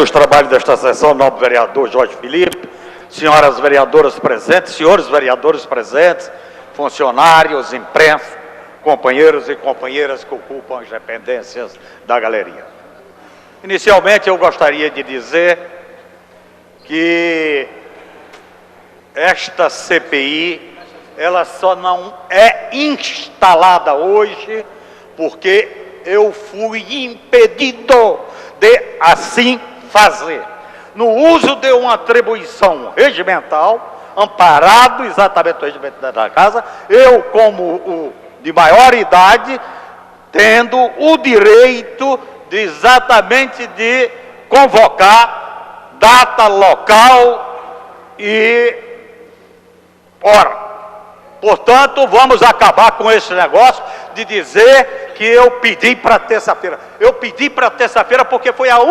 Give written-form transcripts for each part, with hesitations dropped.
Os trabalhos desta sessão, nobre vereador Jorge Felipe, senhoras vereadoras presentes, senhores vereadores presentes, funcionários, imprensa, companheiros e companheiras que ocupam as dependências da galeria. Inicialmente, eu gostaria de dizer que esta CPI, ela só não é instalada hoje porque eu fui impedido de assim fazer, no uso de uma atribuição regimental, amparado exatamente o regimento da casa, eu, como o de maior idade, tendo o direito de exatamente de convocar data, local e hora. Portanto, vamos acabar com esse negócio de dizer que eu pedi para terça-feira. Eu pedi para terça-feira porque foi o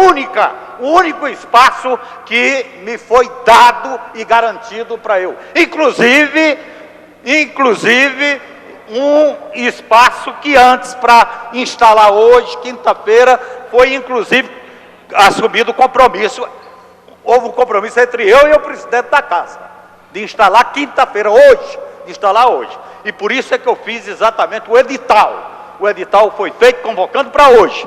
único espaço que me foi dado e garantido para eu. Inclusive, um espaço que antes, para instalar hoje, quinta-feira, foi inclusive assumido compromisso. Houve um compromisso entre eu e o presidente da casa, de instalar quinta-feira, hoje. E por isso é que eu fiz exatamente o edital. O edital foi feito convocando para hoje.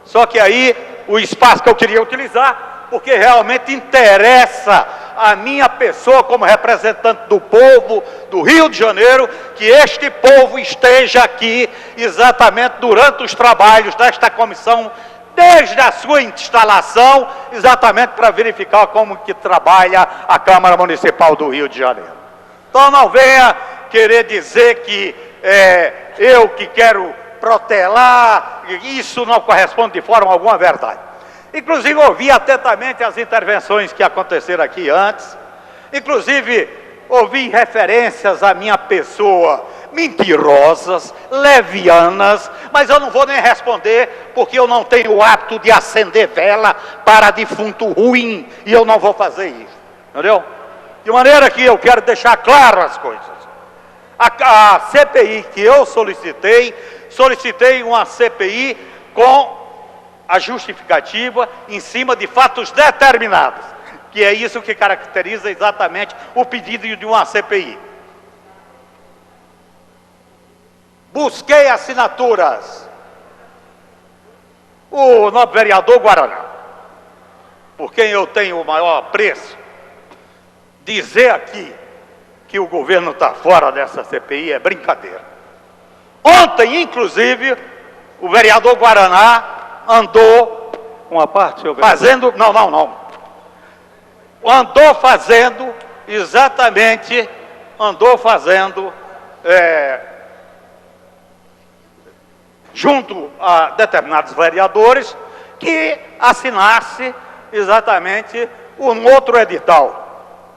Só que aí, o espaço que eu queria utilizar, porque realmente interessa a minha pessoa como representante do povo do Rio de Janeiro, que este povo esteja aqui exatamente durante os trabalhos desta comissão, desde a sua instalação, exatamente para verificar como que trabalha a Câmara Municipal do Rio de Janeiro. Então não venha querer dizer que eu que quero protelar, isso não corresponde de forma alguma à verdade. Inclusive ouvi atentamente as intervenções que aconteceram aqui antes, inclusive ouvi referências à minha pessoa mentirosas, levianas, mas eu não vou nem responder porque eu não tenho o hábito de acender vela para defunto ruim e eu não vou fazer isso, entendeu? De maneira que eu quero deixar claro as coisas. A CPI que eu solicitei uma CPI com a justificativa em cima de fatos determinados, que é isso que caracteriza exatamente o pedido de uma CPI. Busquei assinaturas. O nobre vereador Guaraná, por quem eu tenho o maior apreço, dizer aqui que o governo está fora dessa CPI é brincadeira. Ontem, inclusive, o vereador Guaraná andou uma parte, senhor fazendo, andou fazendo exatamente, junto a determinados vereadores, que assinasse exatamente um outro edital.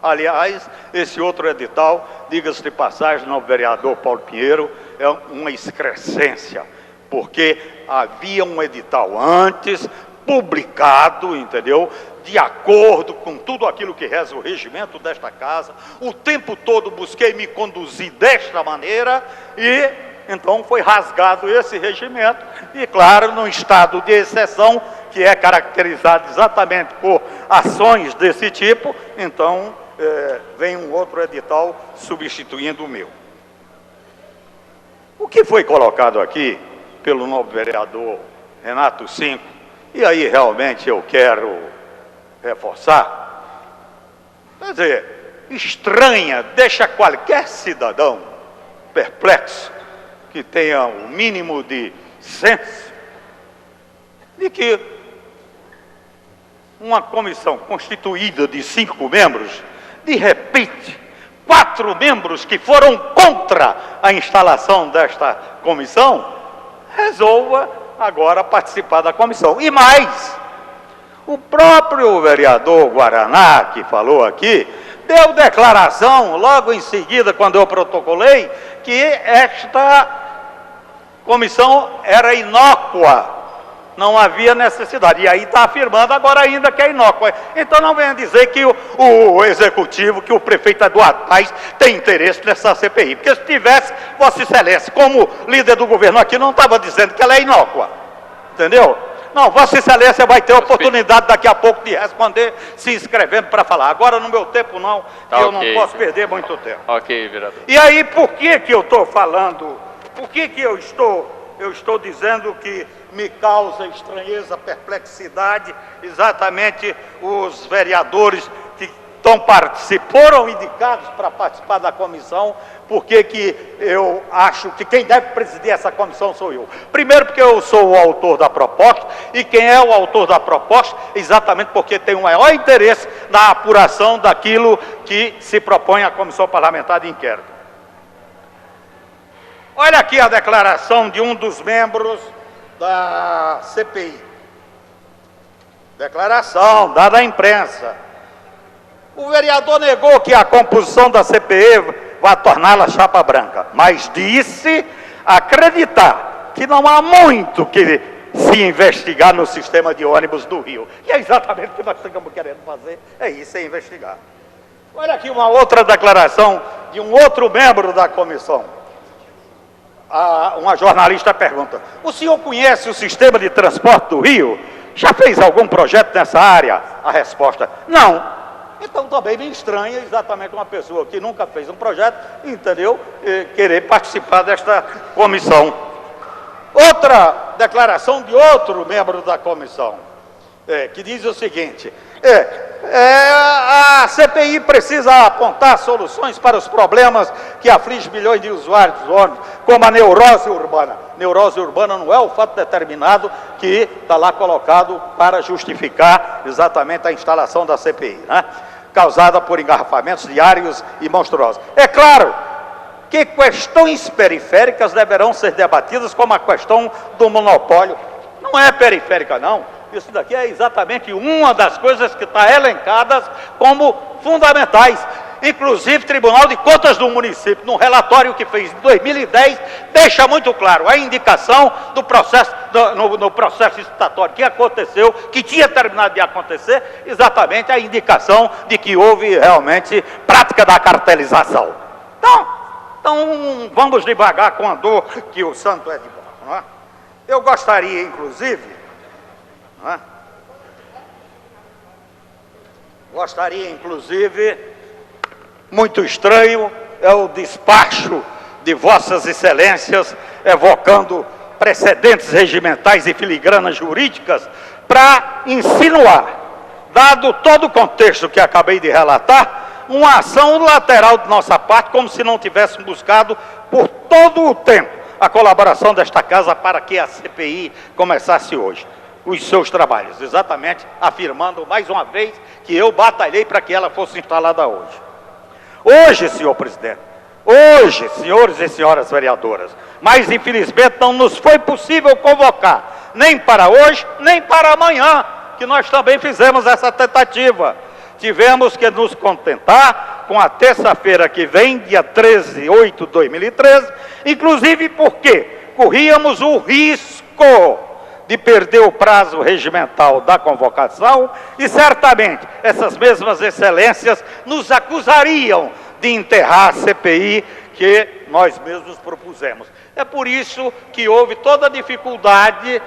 Aliás, esse outro edital, diga-se de passagem, no vereador Paulo Pinheiro, é uma excrescência, porque havia um edital antes, publicado, entendeu? De acordo com tudo aquilo que reza o regimento desta casa, o tempo todo busquei me conduzir desta maneira e então foi rasgado esse regimento e, claro, num estado de exceção, que é caracterizado exatamente por ações desse tipo, então vem um outro edital substituindo o meu. O que foi colocado aqui pelo nobre vereador Renato Cinco, e aí realmente eu quero reforçar, quer dizer, estranha, deixa qualquer cidadão perplexo, que tenha um mínimo de senso, de que uma comissão constituída de 5 membros, de repente, 4 membros que foram contra a instalação desta comissão, resolva agora participar da comissão. E mais, o próprio vereador Guaraná, que falou aqui, deu declaração logo em seguida, quando eu protocolei, que esta comissão era inócua, não havia necessidade. E aí está afirmando agora ainda que é inócua. Então não venha dizer que o executivo, que o prefeito Eduardo Paes tem interesse nessa CPI. Porque se tivesse, Vossa Excelência, como líder do governo aqui, não estava dizendo que ela é inócua. Entendeu? Não, Vossa Excelência vai ter oportunidade daqui a pouco de responder, se inscrevendo para falar. Agora, no meu tempo, não, que eu não posso perder muito tempo. Ok, vereador. E aí, por que que eu estou falando, por que que eu estou dizendo que me causa estranheza, perplexidade, exatamente os vereadores que foram indicados para participar da comissão, porque que eu acho que quem deve presidir essa comissão sou eu. Primeiro porque eu sou o autor da proposta, e quem é o autor da proposta, exatamente porque tem o maior interesse na apuração daquilo que se propõe à Comissão Parlamentar de Inquérito. Olha aqui a declaração de um dos membros da CPI. Declaração dada à imprensa. O vereador negou que a composição da CPI vai torná-la chapa branca, mas disse acreditar que não há muito que se investigar no sistema de ônibus do Rio. E é exatamente o que nós estamos querendo fazer, é isso, é investigar. Olha aqui uma outra declaração de um outro membro da comissão. Uma jornalista pergunta: o senhor conhece o sistema de transporte do Rio? Já fez algum projeto nessa área? A resposta: não. Então também me estranha exatamente uma pessoa que nunca fez um projeto, entendeu, querer participar desta comissão. Outra declaração de outro membro da comissão, que diz o seguinte: a CPI precisa apontar soluções para os problemas que afligem milhões de usuários dos ônibus, como a neurose urbana. Neurose urbana não é o fato determinado que está lá colocado para justificar exatamente a instalação da CPI, né? Causada por engarrafamentos diários e monstruosos. É claro que questões periféricas deverão ser debatidas, como a questão do monopólio. Não é periférica, não. Isso daqui é exatamente uma das coisas que está elencadas como fundamentais. Inclusive, o Tribunal de Contas do município, no relatório que fez em 2010, deixa muito claro a indicação do processo, no processo licitatório que aconteceu, que tinha terminado de acontecer, exatamente a indicação de que houve realmente prática da cartelização. Então vamos devagar com a dor que o santo é de bom, não é? Eu gostaria, inclusive, não é? Muito estranho é o despacho de Vossas Excelências evocando precedentes regimentais e filigranas jurídicas para insinuar, dado todo o contexto que acabei de relatar, uma ação lateral de nossa parte, como se não tivéssemos buscado por todo o tempo a colaboração desta casa para que a CPI começasse hoje os seus trabalhos, exatamente afirmando mais uma vez que eu batalhei para que ela fosse instalada hoje. Hoje, senhor presidente, hoje, senhores e senhoras vereadoras, mas infelizmente não nos foi possível convocar, nem para hoje, nem para amanhã, que nós também fizemos essa tentativa. Tivemos que nos contentar com a terça-feira que vem, dia 13/8 de 2013, inclusive porque corríamos o risco de perder o prazo regimental da convocação e certamente essas mesmas excelências nos acusariam de enterrar a CPI que nós mesmos propusemos. É por isso que houve toda a dificuldade,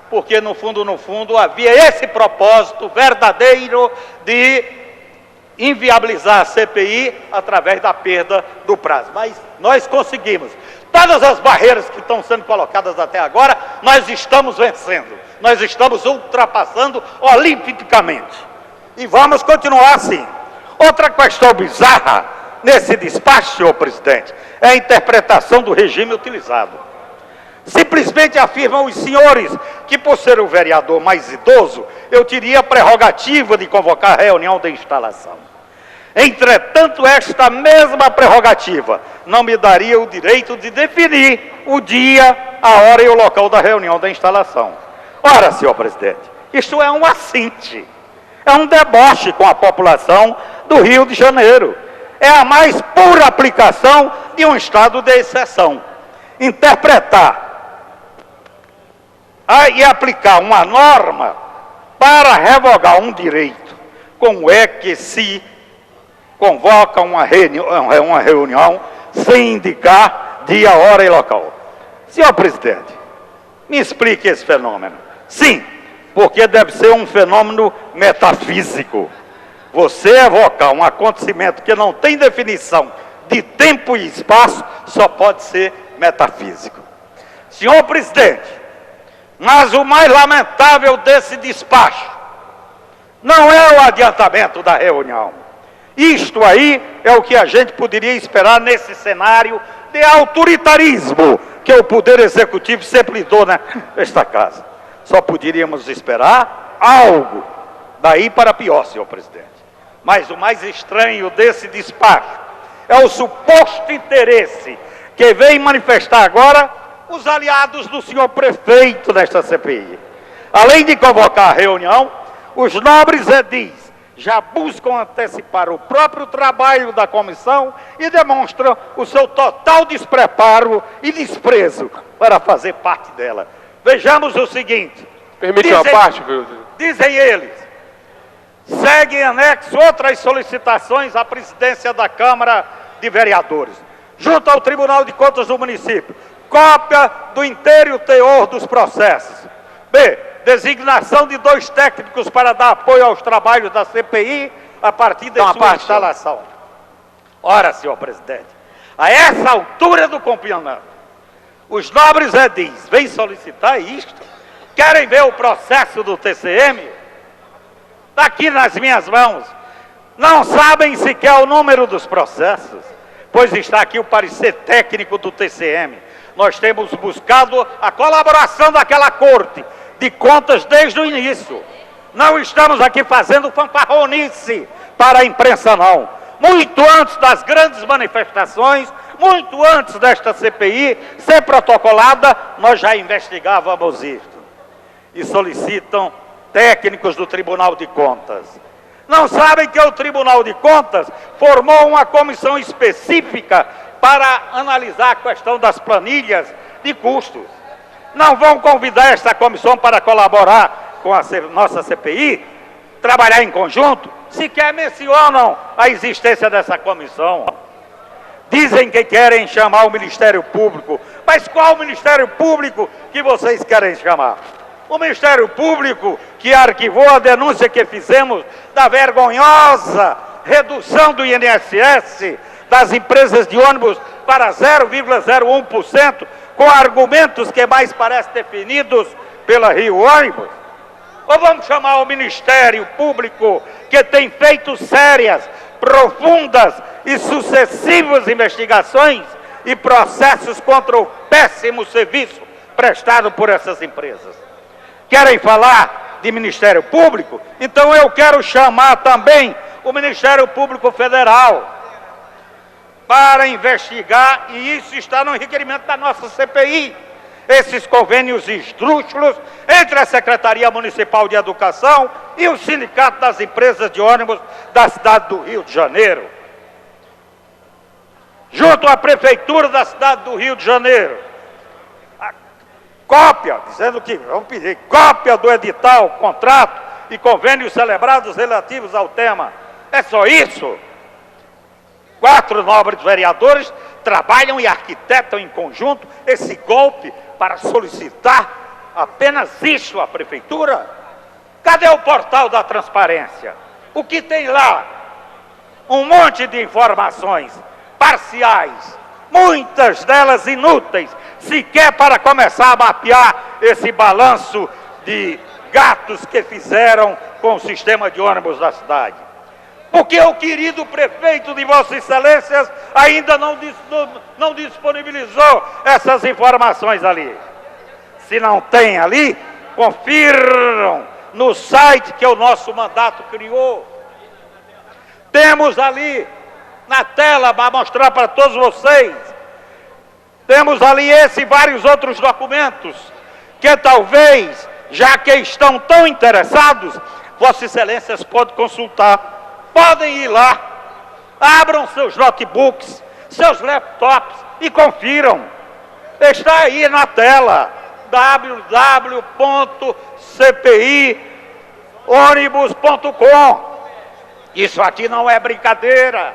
porque no fundo havia esse propósito verdadeiro de inviabilizar a CPI através da perda do prazo. Mas nós conseguimos. Todas as barreiras que estão sendo colocadas até agora, nós estamos vencendo. Nós estamos ultrapassando olimpicamente. E vamos continuar assim. Outra questão bizarra nesse despacho, senhor presidente, é a interpretação do regime utilizado. Simplesmente afirmam os senhores que, por ser o vereador mais idoso, eu teria a prerrogativa de convocar a reunião de instalação. Entretanto, esta mesma prerrogativa não me daria o direito de definir o dia, a hora e o local da reunião da instalação. Ora, senhor presidente, isto é um assinte, é um deboche com a população do Rio de Janeiro. É a mais pura aplicação de um estado de exceção. Interpretar e aplicar uma norma para revogar um direito, como é que se convoca uma reunião sem indicar dia, hora e local. Senhor presidente, me explique esse fenômeno. Sim, porque deve ser um fenômeno metafísico. Você evocar um acontecimento que não tem definição de tempo e espaço, só pode ser metafísico. Senhor presidente, mas o mais lamentável desse despacho não é o adiantamento da reunião. Isto aí é o que a gente poderia esperar nesse cenário de autoritarismo que o Poder Executivo sempre lidou nesta casa. Só poderíamos esperar algo daí para pior, senhor presidente. Mas o mais estranho desse despacho é o suposto interesse que vem manifestar agora os aliados do senhor prefeito desta CPI. Além de convocar a reunião, os nobres edis já buscam antecipar o próprio trabalho da comissão e demonstram o seu total despreparo e desprezo para fazer parte dela. Vejamos o seguinte. Permite uma parte, viu? Dizem eles, segue em anexo outras solicitações à presidência da Câmara de Vereadores, junto ao Tribunal de Contas do município, cópia do inteiro teor dos processos. B, designação de 2 técnicos para dar apoio aos trabalhos da CPI a partir de sua instalação. Ora, senhor presidente, a essa altura do campeonato, os nobres edis vêm solicitar isto? Querem ver o processo do TCM? Está aqui nas minhas mãos. Não sabem sequer o número dos processos, pois está aqui o parecer técnico do TCM. Nós temos buscado a colaboração daquela corte de contas desde o início. Não estamos aqui fazendo fanfarronice para a imprensa, não. Muito antes das grandes manifestações, muito antes desta CPI ser protocolada, nós já investigávamos isto. E solicitam técnicos do Tribunal de Contas. Não sabem que o Tribunal de Contas formou uma comissão específica para analisar a questão das planilhas de custos. Não vão convidar esta comissão para colaborar com a nossa CPI, trabalhar em conjunto? Sequer mencionam a existência dessa comissão. Dizem que querem chamar o Ministério Público. Mas qual Ministério Público que vocês querem chamar? O Ministério Público que arquivou a denúncia que fizemos da vergonhosa redução do INSS das empresas de ônibus para 0,01%, com argumentos que mais parecem definidos pela Rio Ônibus? Ou vamos chamar o Ministério Público que tem feito sérias, profundas e sucessivas investigações e processos contra o péssimo serviço prestado por essas empresas? Querem falar de Ministério Público? Então eu quero chamar também o Ministério Público Federal para investigar, e isso está no requerimento da nossa CPI, esses convênios esdrúxulos entre a Secretaria Municipal de Educação e o Sindicato das Empresas de Ônibus da cidade do Rio de Janeiro, junto à Prefeitura da cidade do Rio de Janeiro. Cópia, dizendo que, vamos pedir, cópia do edital, contrato e convênios celebrados relativos ao tema. É só isso? 4 nobres vereadores trabalham e arquitetam em conjunto esse golpe para solicitar apenas isso à Prefeitura? Cadê o portal da transparência? O que tem lá? Um monte de informações parciais, muitas delas inúteis, sequer para começar a mapear esse balanço de gastos que fizeram com o sistema de ônibus da cidade. Porque o querido prefeito de Vossas Excelências ainda não disponibilizou essas informações ali. Se não tem ali, confiram no site que o nosso mandato criou. Temos ali na tela para mostrar para todos vocês. Temos ali esse e vários outros documentos que talvez, já que estão tão interessados, Vossas Excelências podem consultar. Podem ir lá, abram seus notebooks, seus laptops e confiram. Está aí na tela, www.cpiônibus.com. Isso aqui não é brincadeira.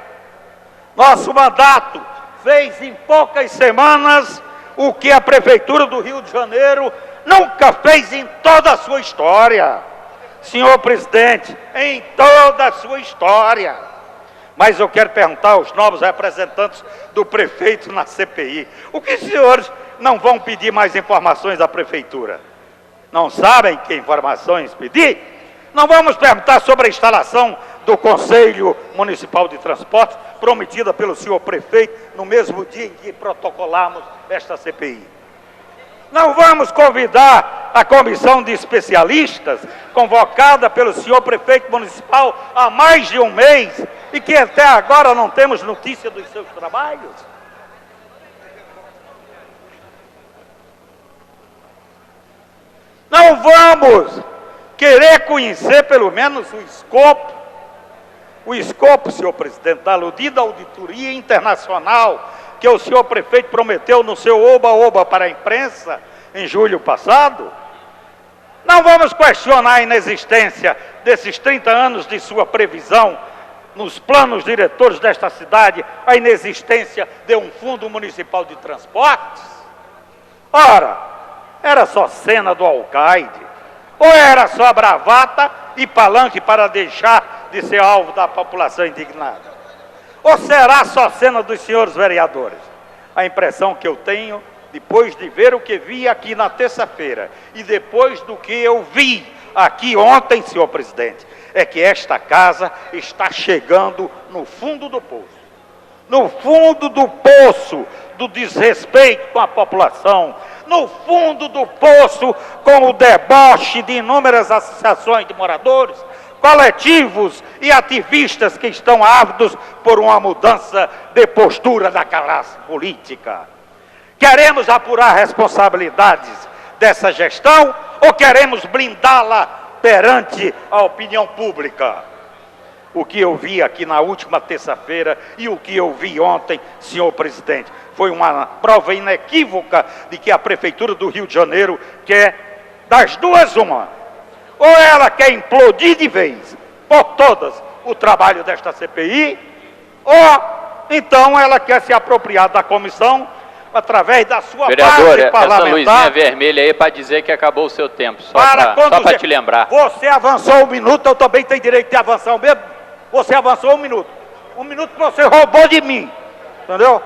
Nosso mandato fez em poucas semanas o que a Prefeitura do Rio de Janeiro nunca fez em toda a sua história. Senhor presidente, em toda a sua história. Mas eu quero perguntar aos novos representantes do prefeito na CPI, o que os senhores não vão pedir mais informações à Prefeitura? Não sabem que informações pedir? Não vamos perguntar sobre a instalação do Conselho Municipal de Transportes, prometida pelo senhor prefeito, no mesmo dia em que protocolamos esta CPI. Não vamos convidar a comissão de especialistas, convocada pelo senhor prefeito municipal há mais de um mês, e que até agora não temos notícia dos seus trabalhos? Não vamos querer conhecer pelo menos o escopo, senhor presidente, da aludida auditoria internacional que o senhor prefeito prometeu no seu oba-oba para a imprensa em julho passado? Não vamos questionar a inexistência desses 30 anos de sua previsão nos planos diretores desta cidade, a inexistência de um fundo municipal de transportes? Ora, era só cena do alcaide? Ou era só bravata e palanque para deixar de ser alvo da população indignada? Ou será só cena dos senhores vereadores? A impressão que eu tenho, depois de ver o que vi aqui na terça-feira e depois do que eu vi aqui ontem, senhor presidente, é que esta casa está chegando no fundo do poço. No fundo do poço do desrespeito com a população, no fundo do poço com o deboche de inúmeras associações de moradores, coletivos e ativistas que estão ávidos por uma mudança de postura da classe política. Queremos apurar responsabilidades dessa gestão ou queremos blindá-la perante a opinião pública? O que eu vi aqui na última terça-feira e o que eu vi ontem, senhor presidente, foi uma prova inequívoca de que a Prefeitura do Rio de Janeiro quer, das duas uma, ou ela quer implodir de vez, por todas, o trabalho desta CPI, ou então ela quer se apropriar da comissão através da sua base parlamentar. Essa luzinha vermelha aí para dizer que acabou o seu tempo, só para te lembrar. Você avançou um minuto, eu também tenho direito de avançar o mesmo. Você avançou um minuto. Um minuto que você roubou de mim. Entendeu?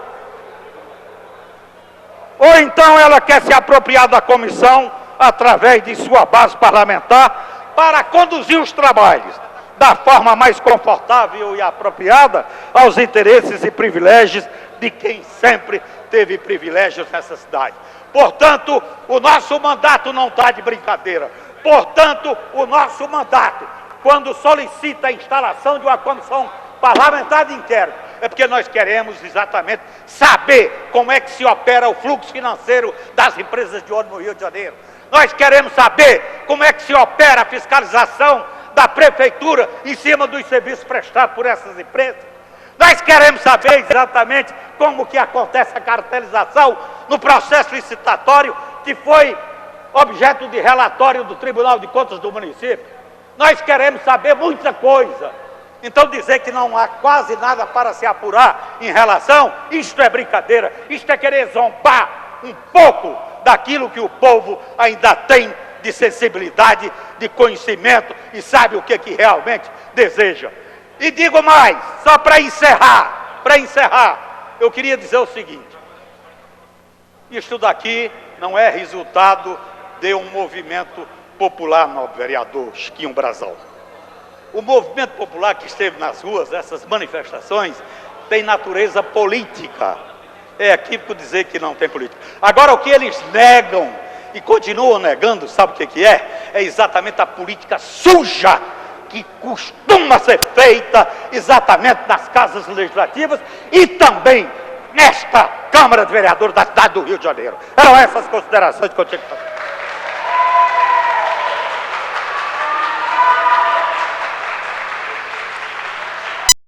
Ou então ela quer se apropriar da comissão através de sua base parlamentar para conduzir os trabalhos da forma mais confortável e apropriada aos interesses e privilégios de quem sempre teve privilégios nessa cidade. Portanto, o nosso mandato não está de brincadeira. Portanto, o nosso mandato, quando solicita a instalação de uma comissão parlamentar de inquérito, é porque nós queremos exatamente saber como é que se opera o fluxo financeiro das empresas de ônibus no Rio de Janeiro. Nós queremos saber como é que se opera a fiscalização da Prefeitura em cima dos serviços prestados por essas empresas. Nós queremos saber exatamente como que acontece a cartelização no processo licitatório que foi objeto de relatório do Tribunal de Contas do município. Nós queremos saber muita coisa. Então dizer que não há quase nada para se apurar em relação, isto é brincadeira, isto é querer zombar um pouco daquilo que o povo ainda tem de sensibilidade, de conhecimento e sabe o que realmente deseja. E digo mais, só para encerrar, eu queria dizer o seguinte: isto daqui não é resultado de um movimento popular, nobre vereador Chiquinho Brazão. O movimento popular que esteve nas ruas, essas manifestações, tem natureza política. É equívoco dizer que não tem política. Agora, o que eles negam e continuam negando, sabe o que é? É exatamente a política suja que costuma ser feita exatamente nas casas legislativas e também nesta Câmara de Vereadores da cidade do Rio de Janeiro. Eram essas considerações que eu tinha que fazer.